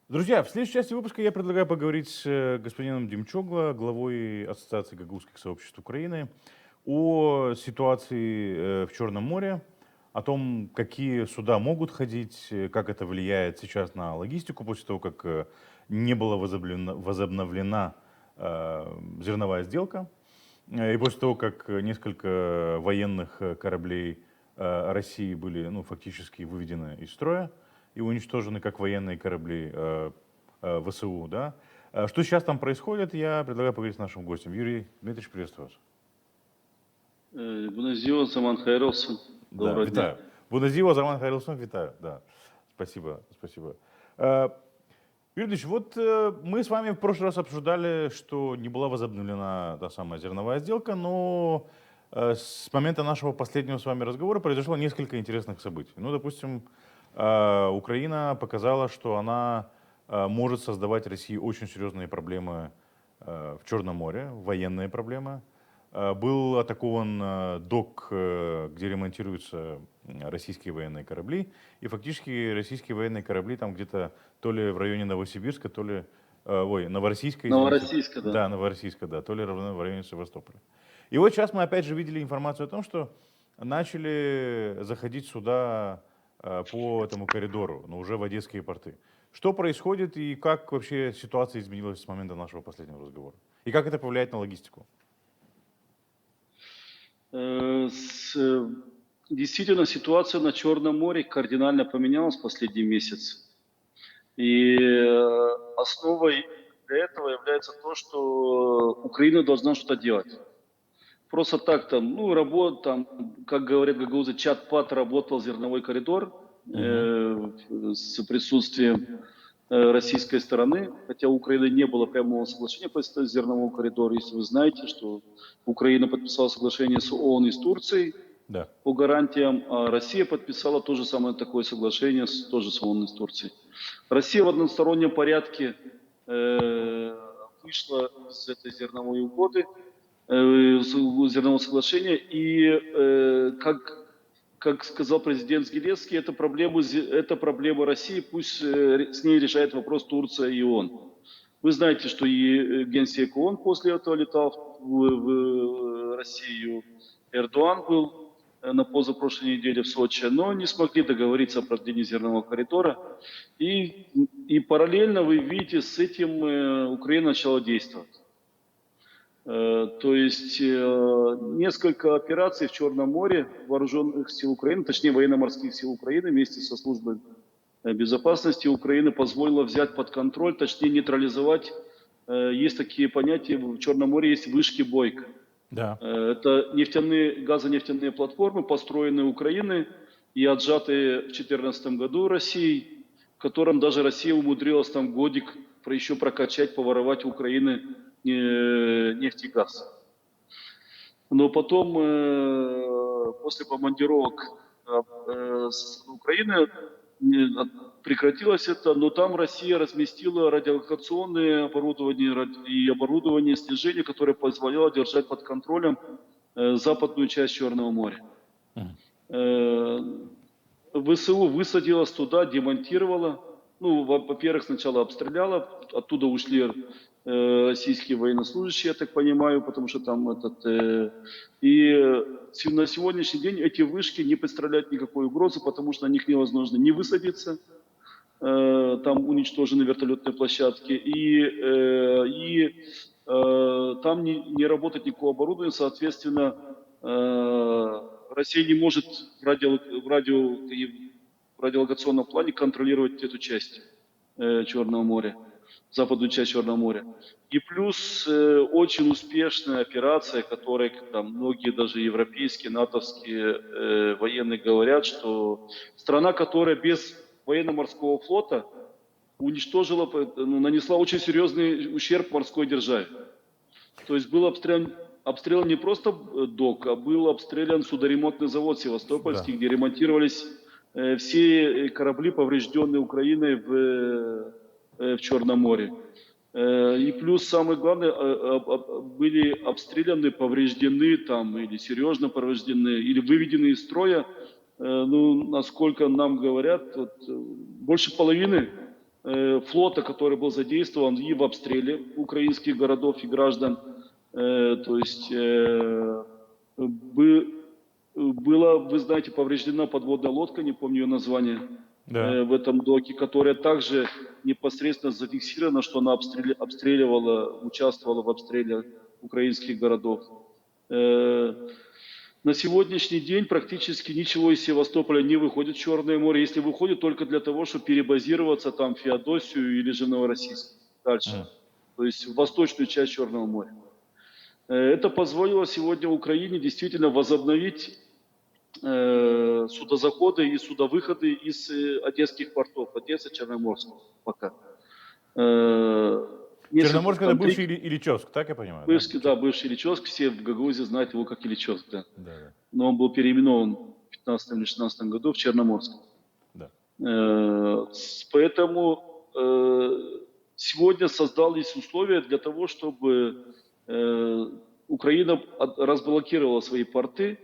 Друзья, в следующей части выпуска я предлагаю поговорить с господином Демчогло, главой Ассоциации гагаузских сообществ Украины, о ситуации в Черном море, о том, какие суда могут ходить, как это влияет сейчас на логистику после того, как не была возобновлена зерновая сделка, и после того, как несколько военных кораблей России были, ну, фактически выведены из строя и уничтожены как военные корабли ВСУ, да. Что сейчас там происходит, я предлагаю поговорить с нашим гостем. Юрий Дмитриевич, приветствую вас. Bună ziua, Zaman Хайролсен. Да, Доброго дня. витаю. Bună Заман Хайрлсон, витаю, да. Спасибо, спасибо. Э, Юрий Ильич, вот мы с вами в прошлый раз обсуждали, что не была возобновлена та самая зерновая сделка, но с момента нашего последнего с вами разговора произошло несколько интересных событий. Ну, допустим, Украина показала, что она может создавать России очень серьезные проблемы в Черном море, военные проблемы. Был атакован док, где ремонтируются российские военные корабли, и фактически российские военные корабли там где-то то ли в районе Новосибирска, то ли, ой, Новороссийска, извините, Новороссийска, да. да, Новороссийска, да, то ли в районе Севастополя. И вот сейчас мы опять же видели информацию о том, что начали заходить сюда по этому коридору, но уже в одесские порты. Что происходит и как вообще ситуация изменилась с момента нашего последнего разговора? И как это повлияет на логистику? Э, с- э, Действительно, ситуация на Черном море кардинально поменялась в последний месяц. И основой для этого является то, что Украина должна что-то делать. Просто так там, ну, там, как говорят гагаузы, чат-пат работал зерновой коридор Мгм. с присутствием российской стороны, хотя у Украины не было прямого соглашения по зерновому коридору. Если вы знаете, что Украина подписала соглашение с ООН и с Турцией Да. по гарантиям, а Россия подписала то же самое такое соглашение тоже с ООН и с Турцией. Россия в одностороннем порядке вышла из этой зерновой угоды, зернового соглашения, и как сказал президент Зеленский, это проблема России, пусть с ней решает вопрос Турция и ООН. Вы знаете, что и генсек ООН после этого летал в Россию. Эрдоган был на позапрошлой неделе в Сочи, но не смогли договориться о продлении зернового коридора. И параллельно, вы видите, с этим Украина начала действовать. То есть несколько операций в Черном море вооруженных сил Украины, точнее военно-морских сил Украины вместе со службой безопасности Украины позволило взять под контроль, точнее нейтрализовать. Есть такие понятия, в Черном море есть вышки Бойко. Да. Это газонефтяные платформы, построенные Украиной и отжатые в 2014 году Россией, в котором даже Россия умудрилась там годик еще прокачать, поворовать у Украины нефть и газ. Но потом, после бомбардировок с Украины, прекратилось это, но там Россия разместила радиолокационное оборудование и оборудование слежения, которое позволяло держать под контролем западную часть Черного моря. Мгм. ВСУ высадилась туда, демонтировала. Ну, во-первых, сначала обстреляла, оттуда ушли российские военнослужащие, я так понимаю, потому что там на сегодняшний день эти вышки не представляют никакой угрозы, потому что на них невозможно не высадиться, там уничтожены вертолетные площадки, там не работает никакого оборудования, соответственно, Россия не может в радиолокационном плане контролировать эту часть Черного моря, западную часть Черного моря. И плюс очень успешная операция, которой там многие даже европейские, натовские военные говорят, что страна, которая без военно-морского флота уничтожила, нанесла очень серьезный ущерб морской державе. То есть был обстрелян не просто док, а был обстрелян судоремонтный завод Да. Севастопольский, где ремонтировались все корабли, поврежденные Украиной в Черном море. И плюс, самое главное, были обстреляны, повреждены там, или серьезно повреждены, или выведены из строя, ну, насколько нам говорят, больше половины флота, который был задействован и в обстреле украинских городов и граждан. То есть была, вы знаете, повреждена подводная лодка, не помню ее название, Да. в этом доке, которая также непосредственно зафиксирована, что она обстреливала, участвовала в обстреле украинских городов. На сегодняшний день практически ничего из Севастополя не выходит в Черное море, если выходит только для того, чтобы перебазироваться там в Феодосию или же Новороссийск дальше, Мгм. то есть в восточную часть Черного моря. Это позволило сегодня Украине действительно возобновить судозаходы и судовыходы из одесских портов, Одесса, Черноморск пока. Несколько, Черноморск это там, бывший Ильичевск, так я понимаю, да? бывший, да, бывший Ильичевск, все в Гагаузии знают его как Ильичевск, да. Да, да, Но он был переименован в 15 или 16 году в Черноморск. да. Поэтому сегодня создались условия для того, чтобы Украина разблокировала свои порты.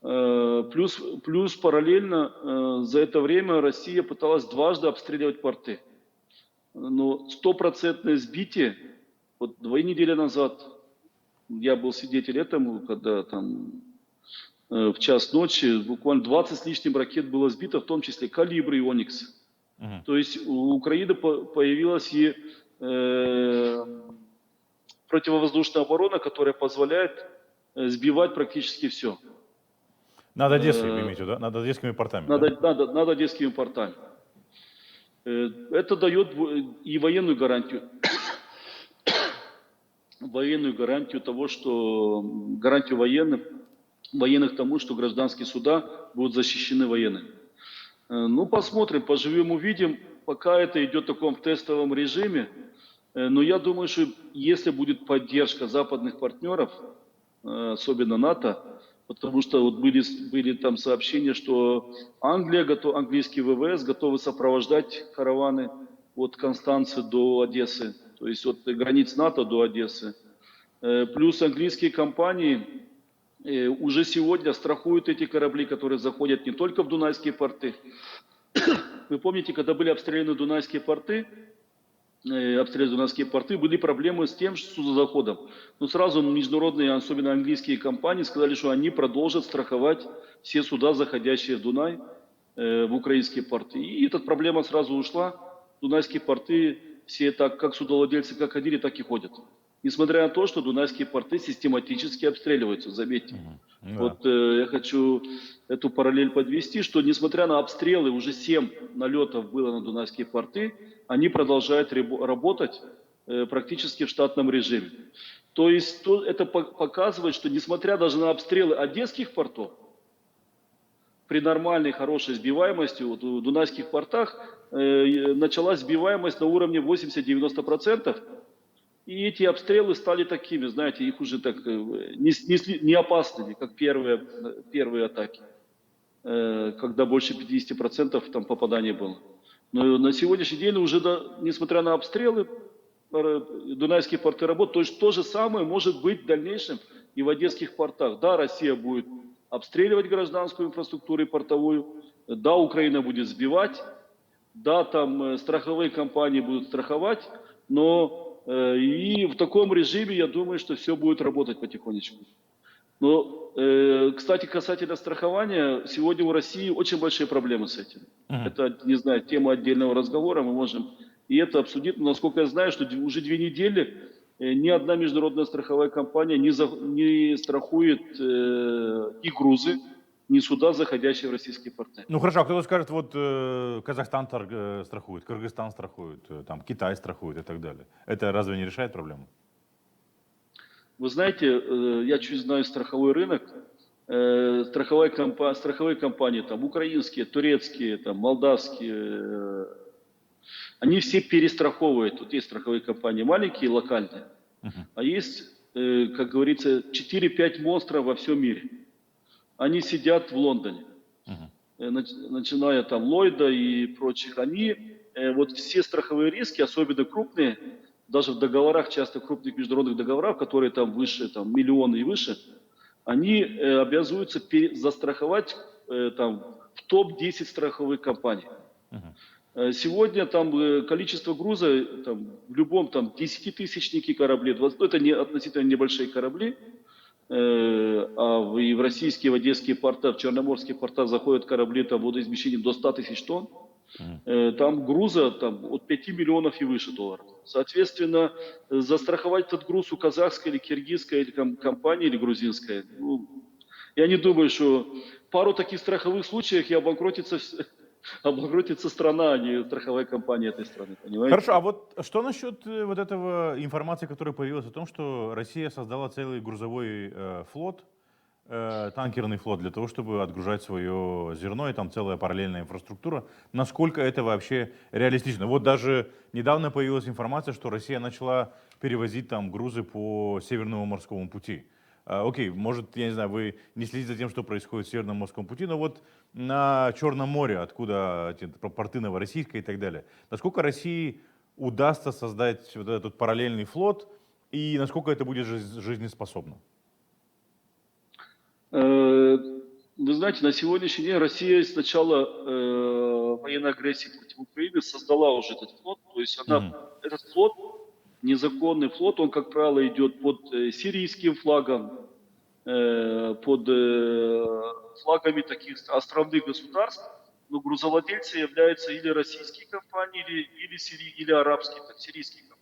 Плюс параллельно за это время Россия пыталась дважды обстреливать порты. Но стопроцентное сбитие, вот 2 недели назад я был свидетель этому, когда там в час ночи буквально 20 с лишним ракет было сбито, в том числе «Калибр» и «Оникс». Мгм. То есть у Украины появилась и противовоздушная оборона, которая позволяет сбивать практически все. Над Одессой, вы имеете в виду, да? Над одесскими портами, да? Над одесскими портами. Это дает и военную гарантию того, что гарантию военных тому, что гражданские суда будут защищены военными. Ну, посмотрим, поживем, увидим. Пока это идет в таком тестовом режиме, но я думаю, что если будет поддержка западных партнеров, особенно НАТО, потому что вот были там сообщения, что английский ВВС готовы сопровождать караваны от Констанции до Одессы, то есть от границ НАТО до Одессы. Плюс английские компании уже сегодня страхуют эти корабли, которые заходят не только в Дунайские порты. Вы помните, когда были обстреляны Дунайские порты, были проблемы с тем, что с судозаходом. Но сразу международные, особенно английские компании, сказали, что они продолжат страховать все суда, заходящие в Дунай, в украинские порты. И эта проблема сразу ушла. Дунайские порты все так, как судовладельцы как ходили, так и ходят. Несмотря на то, что дунайские порты систематически обстреливаются, заметьте. Ну да. Вот я хочу эту параллель подвести, что несмотря на обстрелы, уже 7 налетов было на дунайские порты, они продолжают работать практически в штатном режиме. То есть это показывает, что несмотря даже на обстрелы одесских портов, при нормальной, хорошей сбиваемости, вот в дунайских портах началась сбиваемость на уровне 80-90%. И эти обстрелы стали такими, знаете, их уже так не опасными, как первые атаки, когда больше 50% там попаданий было. Но на сегодняшний день уже, несмотря на обстрелы, дунайские порты работают. То есть то же самое может быть в дальнейшем и в одесских портах. Да, Россия будет обстреливать гражданскую инфраструктуру и портовую, да, Украина будет сбивать, да, там страховые компании будут страховать, но и в таком режиме, я думаю, что все будет работать потихонечку. Но, кстати, касательно страхования, сегодня у России очень большие проблемы с этим. Это, не знаю, тема отдельного разговора, мы можем и это обсудить. Но, насколько я знаю, что уже 2 недели ни одна международная страховая компания не страхует ни грузы, ни суда, заходящие в российские порты. Ну хорошо, а кто-то скажет, вот Казахстан страхует, Кыргызстан страхует, там Китай страхует и так далее. Это разве не решает проблему? Вы знаете, я чуть знаю страховой рынок. Страховые компании, там, украинские, турецкие, там, молдавские, они все перестраховывают. Вот есть страховые компании маленькие, локальные, а есть, как говорится, 4-5 монстров во всем мире. Они сидят в Лондоне, начиная там Ллойда и прочих. Они, вот все страховые риски, особенно крупные, даже в договорах, часто крупных международных договорах, которые там выше, там миллионы и выше, они обязуются застраховать там в топ-10 страховых компаний. Сегодня там количество груза там, в любом там 10-тысячнике кораблей, 20, ну, это не, относительно небольшие корабли, и в российские, в одесские порта, в черноморские порта заходят корабли там, водоизмещением до 100 тысяч тонн. Там груза там, от 5 миллионов и выше долларов. Соответственно, застраховать этот груз у казахской или киргизской или компании или грузинской, ну, я не думаю, что пару таких страховых случаев и обанкротится страна, а не страховая компания этой страны, понимаете? Хорошо, а вот что насчет вот этого информации, которая появилась о том, что Россия создала целый грузовой флот, танкерный флот для того, чтобы отгружать свое зерно, и там целая параллельная инфраструктура. Насколько это вообще реалистично? Вот даже недавно появилась информация, что Россия начала перевозить там грузы по Северному морскому пути. Окей, может, я не знаю, вы не следите за тем, что происходит в Северном морском пути, но вот на Черном море, откуда эти порты Новороссийска и так далее. Насколько России удастся создать вот этот параллельный флот, и насколько это будет жизнеспособно? Вы знаете, на сегодняшний день Россия с начала военной агрессии против Украины создала уже этот флот. То есть Мгм. этот флот, незаконный флот, он, как правило, идет под сирийским флагом, под флагами таких островных государств, но грузовладельцы являются или российские компании, или арабские, так, сирийские компании.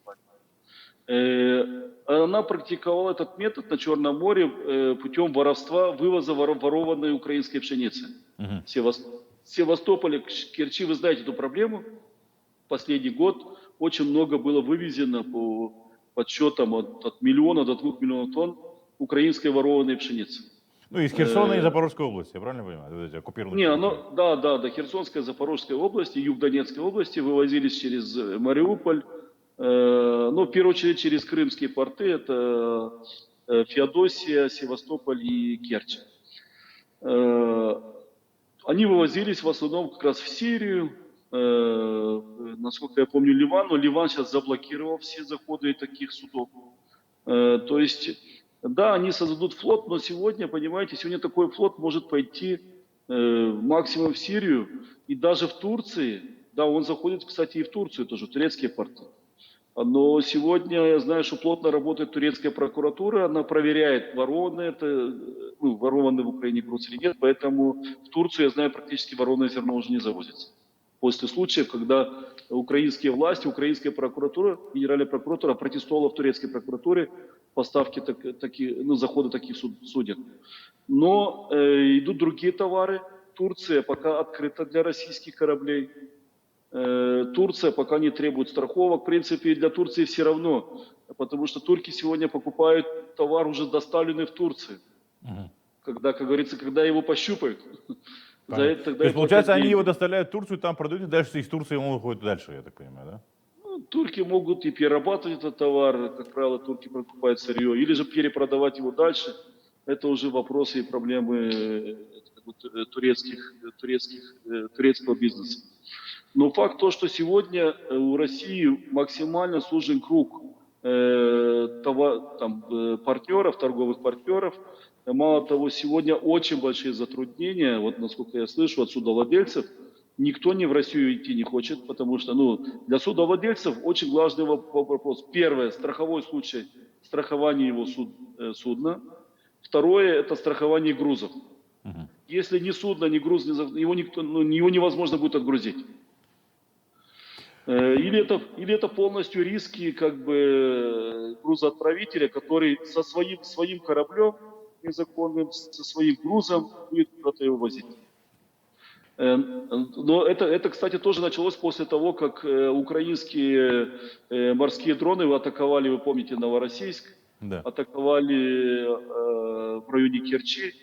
Она практиковала этот метод на Черном море путем воровства, вывоза ворованной украинской пшеницы. Мгм. Севастополя, Керчи, вы знаете эту проблему. Последний год очень много было вывезено по подсчетам от миллиона до 2 миллионов тонн украинской ворованной пшеницы. Ну, из Херсона и Запорожской области, я правильно понимаю? Вот эти оккупированные Не, территории. да, Херсонская, Запорожская области, юг Донецкой области вывозились через Мариуполь, ну, в первую очередь через крымские порты, это Феодосия, Севастополь и Керчь. Они вывозились в основном как раз в Сирию, насколько я помню, Ливан, но Ливан сейчас заблокировал все заходы таких судов. То есть, да, они создадут флот, но сегодня, понимаете, сегодня такой флот может пойти максимум в Сирию и даже в Турции. Да, он заходит, кстати, и в Турцию тоже, в турецкие порты. Но сегодня я знаю, что плотно работает турецкая прокуратура, она проверяет, ворованное это, ну, ворованный в Украине груз или нет, поэтому в Турцию, я знаю, практически ворованное зерно уже не завозится. После случаев, когда украинские власти, украинская прокуратура, генеральная прокуратура протестовала в турецкой прокуратуре поставки захода таких суден. Но идут другие товары. Турция пока открыта для российских кораблей. Турция пока не требует страховок. В принципе, для Турции все равно, потому что турки сегодня покупают товар, уже доставленный в Турцию. Мгм. Когда, как говорится, когда его пощупают, Понятно. тогда То и есть, платят получается, они его деньги. доставляют в Турцию, там продают, и дальше из Турции он уходит дальше, я так понимаю, да? Ну, турки могут и перерабатывать этот товар, как правило, турки покупают сырье, или же перепродавать его дальше. Это уже вопросы и проблемы турецкого бизнеса. Но факт то, что сегодня у России максимально сужен круг партнеров, торговых партнеров. Мало того, сегодня очень большие затруднения, вот насколько я слышу от судовладельцев, никто не в Россию идти не хочет, потому что для судовладельцев очень важный вопрос. Первое, страховой случай, страхование его судна. Второе, это страхование грузов. Мгм. Если ни судно, ни груз, его невозможно будет отгрузить. Или это полностью риски грузоотправителя, который со своим кораблем незаконным, со своим грузом будет куда-то его возить. Но это, кстати, тоже началось после того, как украинские морские дроны атаковали, вы помните, Новороссийск, Да. атаковали в районе Керчи,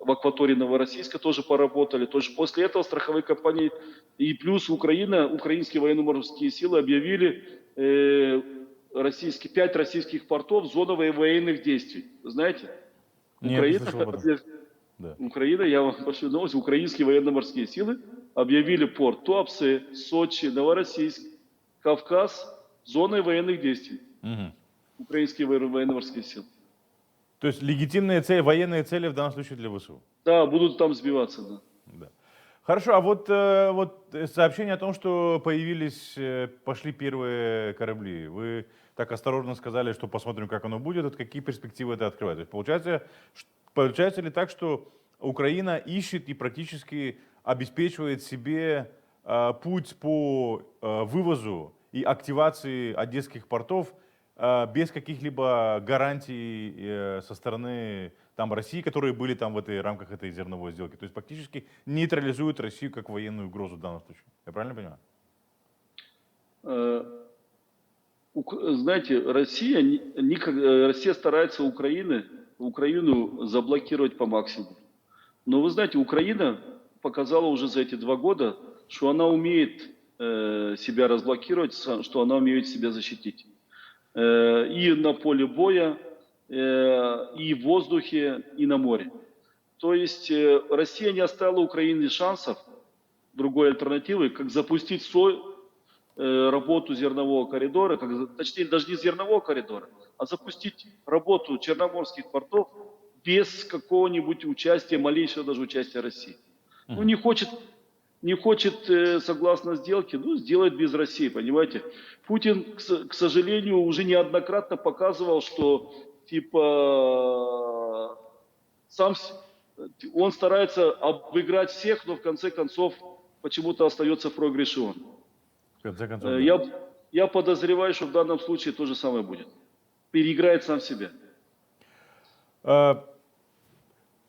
в акватории Новороссийска тоже поработали. То есть после этого страховые компании и плюс украинские военно-морские силы объявили 5 российских портов зоной военных действий. Вы знаете, Нет, не слышал об этом. Да. Я вам пошлю новость, украинские военно-морские силы объявили порт Туапсе, Сочи, Новороссийск, Кавказ зоной военных действий. Мгм. Украинские военно-морские силы. То есть легитимные цели, военные цели в данном случае для ВСУ. Да, будут там сбиваться, да. Да. Хорошо, а вот сообщение о том, что пошли первые корабли. Вы так осторожно сказали, что посмотрим, как оно будет. Вот какие перспективы это открывает? То есть получается ли так, что Украина ищет и практически обеспечивает себе путь по вывозу и активации одесских портов без каких-либо гарантий со стороны там России, которые были там в рамках этой зерновой сделки. То есть фактически нейтрализуют Россию как военную угрозу в данном случае. Я правильно понимаю? Э, Знаете, Россия старается Украину заблокировать по максимуму. Но вы знаете, Украина показала уже за эти 2 года, что она умеет себя разблокировать, что она умеет себя защитить. И на поле боя, и в воздухе, и на море. То есть Россия не оставила Украине шансов, другой альтернативы, как запустить работу зернового коридора, точнее даже не зернового коридора, а запустить работу черноморских портов без какого-нибудь участия, малейшего даже участия России. Ну, не хочет согласно сделке, ну, сделает без России, понимаете. Путин, к сожалению, уже неоднократно показывал, что, типа, он старается обыграть всех, но в конце концов почему-то остается в проигрыше он. В конце концов, да. Я подозреваю, что в данном случае то же самое будет. Переиграет сам себя.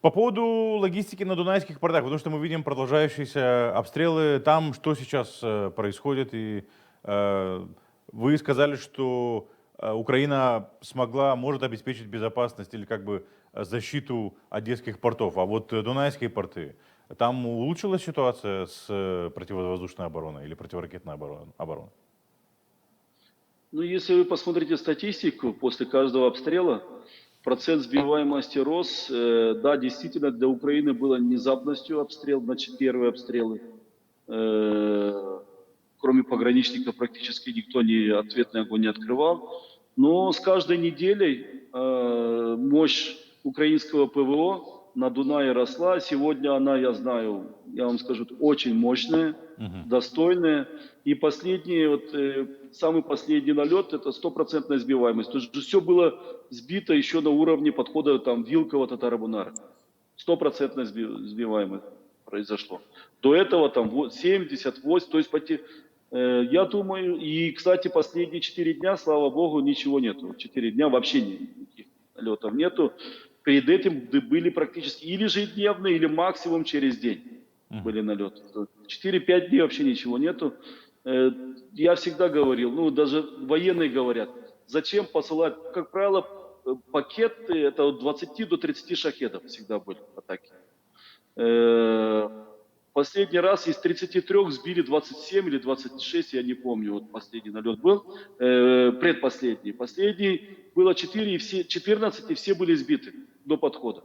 По поводу логистики на дунайских портах, потому что мы видим продолжающиеся обстрелы. Там что сейчас происходит? И вы сказали, что Украина может обеспечить безопасность или как бы защиту одесских портов. А вот дунайские порты, там улучшилась ситуация с противовоздушной обороной или противоракетной обороной? Ну, если вы посмотрите статистику, после каждого обстрела процент сбиваемости рос. Да, действительно, для Украины было внезапностью обстрел, значит, первые обстрелы. Кроме пограничников практически никто ответный огонь не открывал. Но с каждой неделей мощь украинского ПВО на Дунае росла. Сегодня она, я знаю, я вам скажу, очень мощная, достойная. И самый последний налет – это 100% сбиваемость. То есть все было сбито еще на уровне подхода там Вилково, Татарбунара. 100% сбиваемость произошло. До этого там 70, 80, то есть я думаю, и, кстати, последние 4 дня, слава богу, ничего нету. 4 дня вообще никаких налетов нету. Перед этим были практически или ежедневные, или максимум через день были налеты. 4-5 дней вообще ничего нету. Я всегда говорил, ну даже военные говорят, зачем посылать, как правило, пакеты, это от 20 до 30 шахедов всегда были атаки. Последний раз из 33 сбили 27 или 26, я не помню, вот последний налет был, предпоследний. Последний было 14, и все были сбиты до подхода.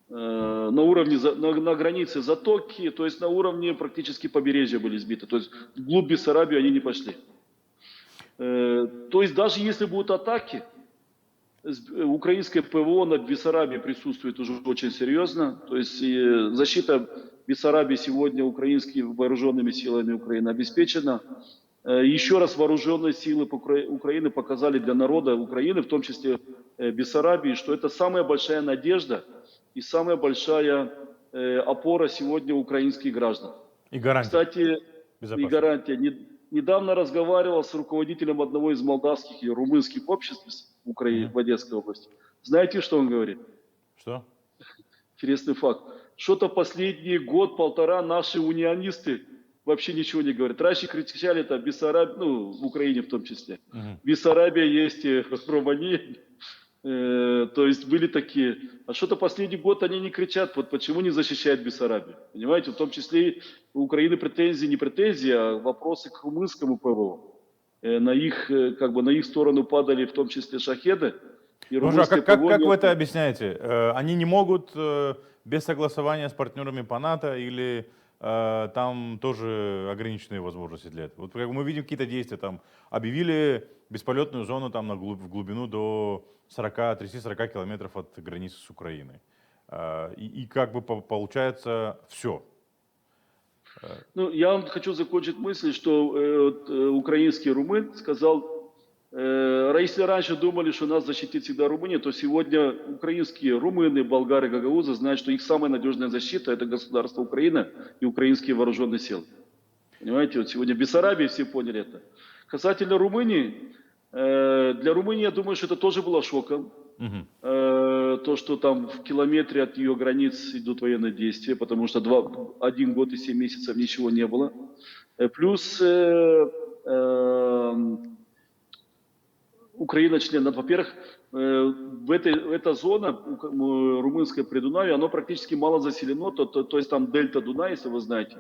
На уровне, на границе затоки, то есть на уровне практически побережья были сбиты. То есть вглубь Бессарабии они не пошли. То есть даже если будут атаки, украинское ПВО над Бессарабией присутствует уже очень серьезно. То есть защита Бессарабии сегодня украинскими вооруженными силами Украины обеспечена. Еще раз вооруженные силы Украины показали для народа Украины, в том числе Бессарабии, что это самая большая надежда и самая большая опора сегодня украинских граждан. И гарантия. Кстати, и гарантия. Недавно разговаривал с руководителем одного из молдавских и румынских обществ в Украине, в Одесской области. Знаете, что он говорит? Что? Интересный факт. Что-то последний год-полтора наши унионисты вообще ничего не говорят. Раньше кричали это Бессарабия, ну, в Украине в том числе. Бессарабия есть в Румынии. То есть были такие. А что-то последний год они не кричат, вот почему не защищают Бессарабию. Понимаете, в том числе у Украины претензии, не претензии, а вопросы к румынскому ПВО. На их сторону падали в том числе шахеды. И румынское ПВО как вы это объясняете? Они не могут без согласования с партнерами по НАТО или там тоже ограниченные возможности для этого? Вот как мы видим какие-то действия, там объявили бесполетную зону там в глубину до 30-40 километров от границы с Украиной. И как бы получается все. Ну, я вам хочу закончить мысль, что украинский румын сказал, если раньше думали, что нас защитит всегда Румыния, то сегодня украинские румыны, болгары, гагаузы знают, что их самая надежная защита – это государство Украина и украинские вооруженные силы. Понимаете, вот сегодня в Бессарабии все поняли это. Касательно Румынии, для Румынии, я думаю, что это тоже было шоком. Мгм. То, что там в километре от ее границ идут военные действия, потому что 1 год и 7 месяцев ничего не было. Плюс Украина член. Во-первых, эта зона, румынское Придунавье, оно практически мало заселено, то есть там дельта Дуная, если вы знаете,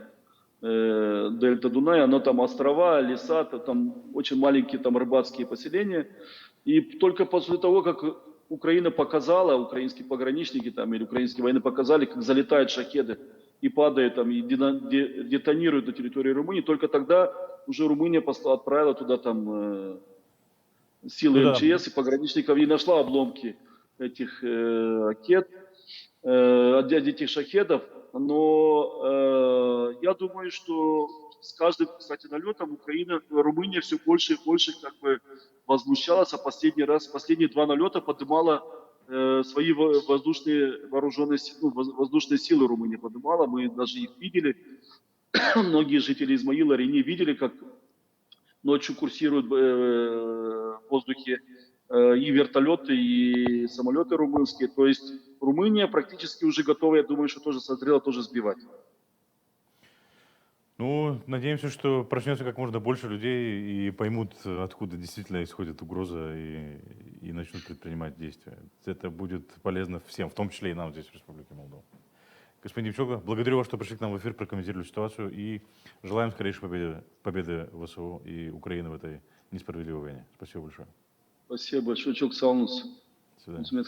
дельта Дуная, оно там острова, леса, там очень маленькие там рыбацкие поселения. И только после того, как Украина показала, украинские пограничники там или украинские военные показали, как залетают шахеды и падают там, и детонируют на территории Румынии, только тогда уже Румыния отправила туда там силы Ну да, МЧС и пограничников и нашла обломки этих ракет, этих шахедов. Но я думаю, что с каждым, кстати, налетом Румыния все больше и больше как бы возмущалась, а последние 2 налета поднимала свои воздушные вооруженные воздушные силы Румыния поднимала, мы даже их видели. Многие жители Измаила, Рени видели, как ночью курсируют в воздухе и вертолеты, и самолеты румынские. То есть Румыния практически уже готова, я думаю, что тоже созрела тоже сбивать. ну, надеемся, что проснется как можно больше людей и поймут, откуда действительно исходит угроза, и начнут предпринимать действия. Это будет полезно всем, в том числе и нам здесь, в Республике Молдова. Господин Демченко, благодарю вас, что пришли к нам в эфир, прокомментировали ситуацию, и желаем скорейшей победы ВСУ и Украины в этой несправедливой войне. Спасибо большое. Спасибо большое. Çok sağ olun. До свидания. Hizmet